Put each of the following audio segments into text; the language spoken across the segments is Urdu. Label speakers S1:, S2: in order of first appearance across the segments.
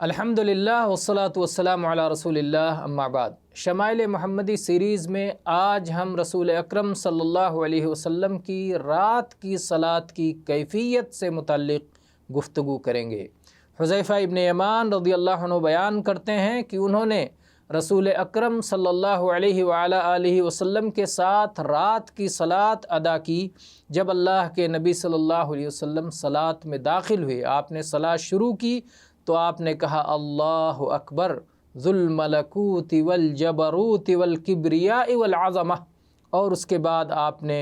S1: الحمدللہ والصلاة والسلام علی رسول اللہ اما بعد۔ شمائل محمدی سیریز میں آج ہم رسول اکرم صلی اللہ علیہ وسلم کی رات کی صلاۃ کی کیفیت سے متعلق گفتگو کریں گے۔ حذیفہ ابن یمان رضی اللہ عنہ بیان کرتے ہیں کہ انہوں نے رسول اکرم صلی اللہ علیہ وآلہ آلہ وسلم کے ساتھ رات کی صلاۃ ادا کی۔ جب اللہ کے نبی صلی اللہ علیہ وسلم صلاۃ میں داخل ہوئے، آپ نے صلاۃ شروع کی تو آپ نے کہا اللہ اکبر ذو الملکوت والجبروت والکبریاء والعظمہ، اور اس کے بعد آپ نے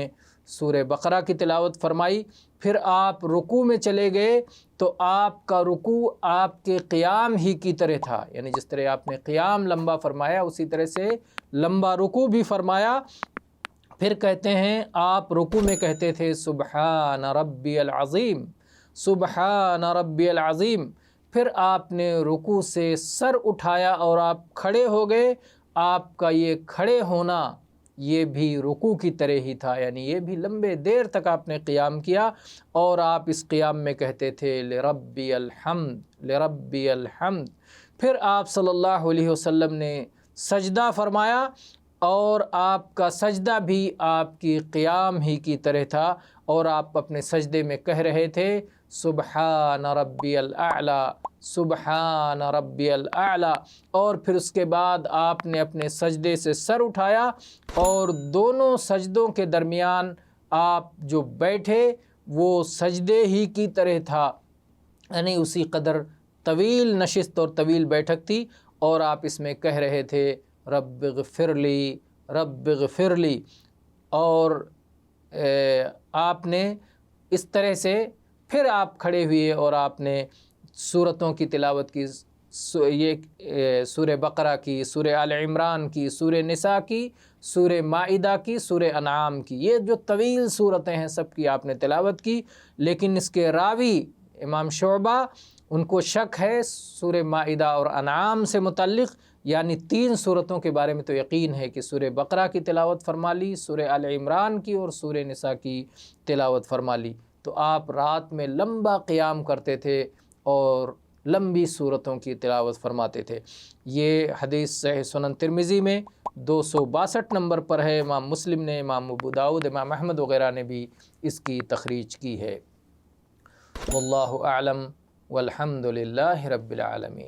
S1: سورہ بقرہ کی تلاوت فرمائی۔ پھر آپ رکوع میں چلے گئے تو آپ کا رکوع آپ کے قیام ہی کی طرح تھا، یعنی جس طرح آپ نے قیام لمبا فرمایا اسی طرح سے لمبا رکوع بھی فرمایا۔ پھر کہتے ہیں آپ رکوع میں کہتے تھے سبحان ربی العظیم، سبحان ربی العظیم۔ پھر آپ نے رکوع سے سر اٹھایا اور آپ کھڑے ہو گئے۔ آپ کا یہ کھڑے ہونا یہ بھی رکوع کی طرح ہی تھا، یعنی یہ بھی لمبے دیر تک آپ نے قیام کیا، اور آپ اس قیام میں کہتے تھے لربی الحمد، لربی الحمد۔ پھر آپ صلی اللہ علیہ وسلم نے سجدہ فرمایا، اور آپ کا سجدہ بھی آپ کی قیام ہی کی طرح تھا، اور آپ اپنے سجدے میں کہہ رہے تھے سبحان ربی الاعلی، سبحان ربی الاعلی۔ اور پھر اس کے بعد آپ نے اپنے سجدے سے سر اٹھایا، اور دونوں سجدوں کے درمیان آپ جو بیٹھے وہ سجدے ہی کی طرح تھا، یعنی اسی قدر طویل نشست اور طویل بیٹھک تھی، اور آپ اس میں کہہ رہے تھے رب اغفر لی، رب اغفر لی۔ اور آپ نے اس طرح سے پھر آپ کھڑے ہوئے اور آپ نے سورتوں کی تلاوت کی، یہ سورہ بقرہ کی، سورہ آل عمران کی، سورہ نساء کی، سورہ مائدہ کی، سورہ انعام کی، یہ جو طویل صورتیں ہیں سب کی آپ نے تلاوت کی۔ لیکن اس کے راوی امام شعبہ ان کو شک ہے سورہ مائدہ اور انعام سے متعلق، یعنی 3 صورتوں کے بارے میں تو یقین ہے کہ سورہ بقرہ کی تلاوت فرما لی، سورہ آل عمران کی اور سورہ نساء کی تلاوت فرما لی۔ تو آپ رات میں لمبا قیام کرتے تھے اور لمبی صورتوں کی تلاوت فرماتے تھے۔ یہ حدیث صحیح سنن ترمذی میں 262 نمبر پر ہے۔ امام مسلم نے، امام ابو داؤد، امام احمد وغیرہ نے بھی اس کی تخریج کی ہے۔ واللہ اعلم والحمد للہ رب العالمین۔